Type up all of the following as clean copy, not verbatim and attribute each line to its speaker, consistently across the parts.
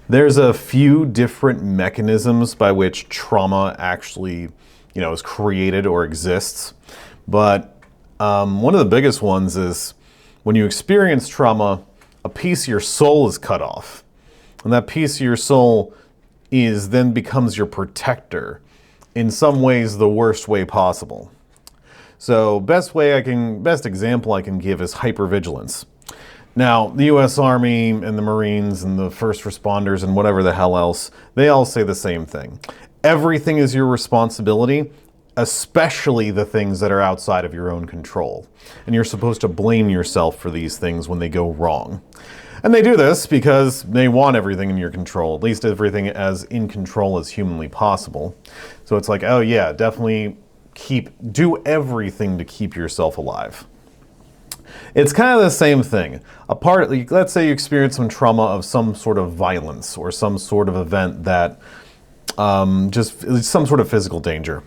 Speaker 1: There's a few different mechanisms by which trauma actually, is created or exists. But one of the biggest ones is when you experience trauma, a piece of your soul is cut off. And that piece of your soul then becomes your protector. In some ways, the worst way possible. So best example I can give is hypervigilance. Now, the US Army and the Marines and the first responders and whatever the hell else, they all say the same thing. Everything is your responsibility, especially the things that are outside of your own control. And you're supposed to blame yourself for these things when they go wrong. And they do this because they want everything in your control, at least everything as in control as humanly possible. So it's like, oh yeah, definitely do everything to keep yourself alive. It's kind of the same thing. Let's say you experience some trauma of some sort of violence or some sort of event that just some sort of physical danger.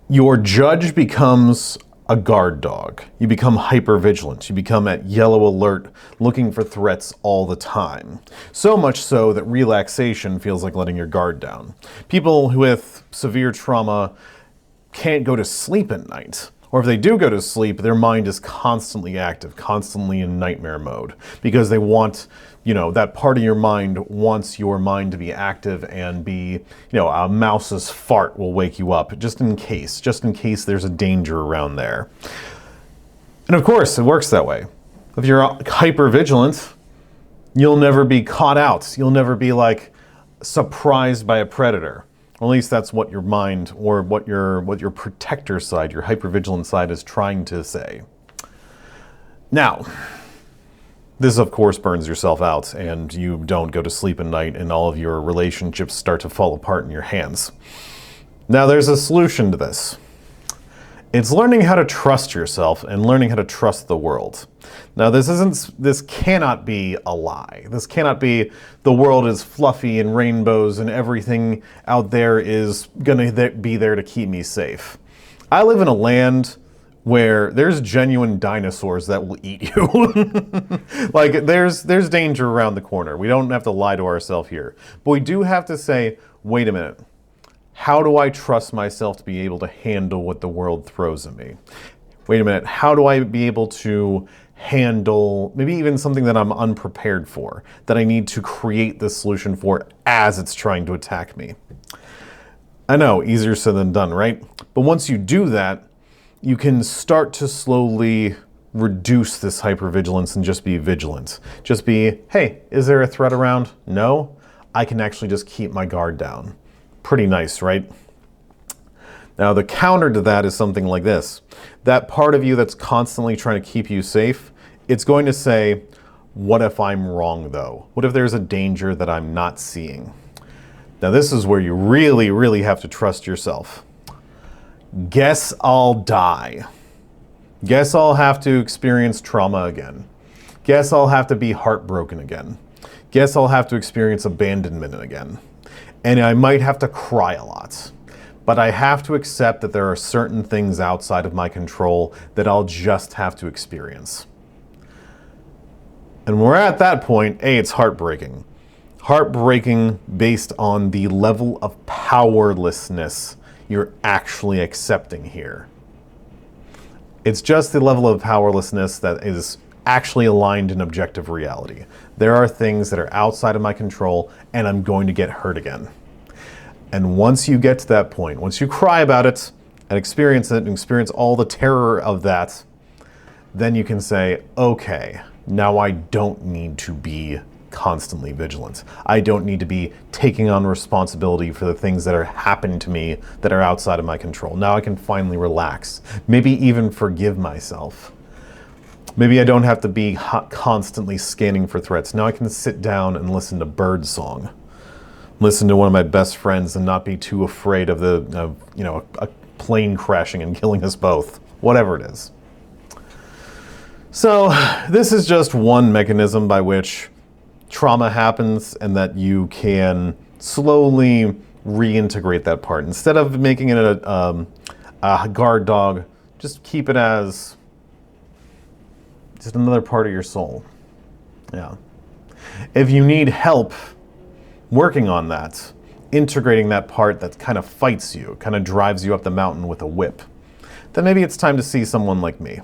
Speaker 1: Your judge becomes a guard dog. You become hypervigilant. You become at yellow alert, looking for threats all the time. So much so that relaxation feels like letting your guard down. People with severe trauma can't go to sleep at night. Or if they do go to sleep, their mind is constantly active, constantly in nightmare mode, because they want, that part of your mind wants your mind to be active and be, a mouse's fart will wake you up, just in case there's a danger around there. And of course, it works that way. If you're hypervigilant, you'll never be caught out. You'll never be surprised by a predator. Or at least that's what your mind, or what your protector side, your hypervigilant side is trying to say. Now, this of course burns yourself out and you don't go to sleep at night and all of your relationships start to fall apart in your hands. Now there's a solution to this. It's learning how to trust yourself and learning how to trust the world. Now this cannot be a lie. This cannot be the world is fluffy and rainbows and everything out there is gonna be there to keep me safe. I live in a land where there's genuine dinosaurs that will eat you. There's danger around the corner. We don't have to lie to ourselves here. But we do have to say, wait a minute. How do I trust myself to be able to handle what the world throws at me? Wait a minute, how do I be able to handle maybe even something that I'm unprepared for, that I need to create the solution for as it's trying to attack me? I know, easier said than done, right? But once you do that, you can start to slowly reduce this hypervigilance and just be vigilant. Just be, hey, is there a threat around? No? I can actually just keep my guard down. Pretty nice, right? Now the counter to that is something like this. That part of you that's constantly trying to keep you safe, it's going to say, what if I'm wrong though? What if there's a danger that I'm not seeing? Now this is where you really, really have to trust yourself. Guess I'll die. Guess I'll have to experience trauma again. Guess I'll have to be heartbroken again. Guess I'll have to experience abandonment again. And I might have to cry a lot. But I have to accept that there are certain things outside of my control that I'll just have to experience. And when we're at that point, it's heartbreaking. Heartbreaking based on the level of powerlessness you're actually accepting here. It's just the level of powerlessness that is actually aligned in objective reality. There are things that are outside of my control and I'm going to get hurt again. And once you get to that point, once you cry about it and experience all the terror of that, then you can say, okay, now I don't need to be constantly vigilant. I don't need to be taking on responsibility for the things that are happening to me that are outside of my control. Now I can finally relax, maybe even forgive myself. Maybe I don't have to be constantly scanning for threats. Now I can sit down and listen to birdsong. Listen to one of my best friends and not be too afraid of a plane crashing and killing us both. Whatever it is. So this is just one mechanism by which trauma happens and that you can slowly reintegrate that part. Instead of making it a guard dog, just keep it as just another part of your soul. Yeah. If you need help working on that, integrating that part that kind of fights you, kind of drives you up the mountain with a whip, then maybe it's time to see someone like me.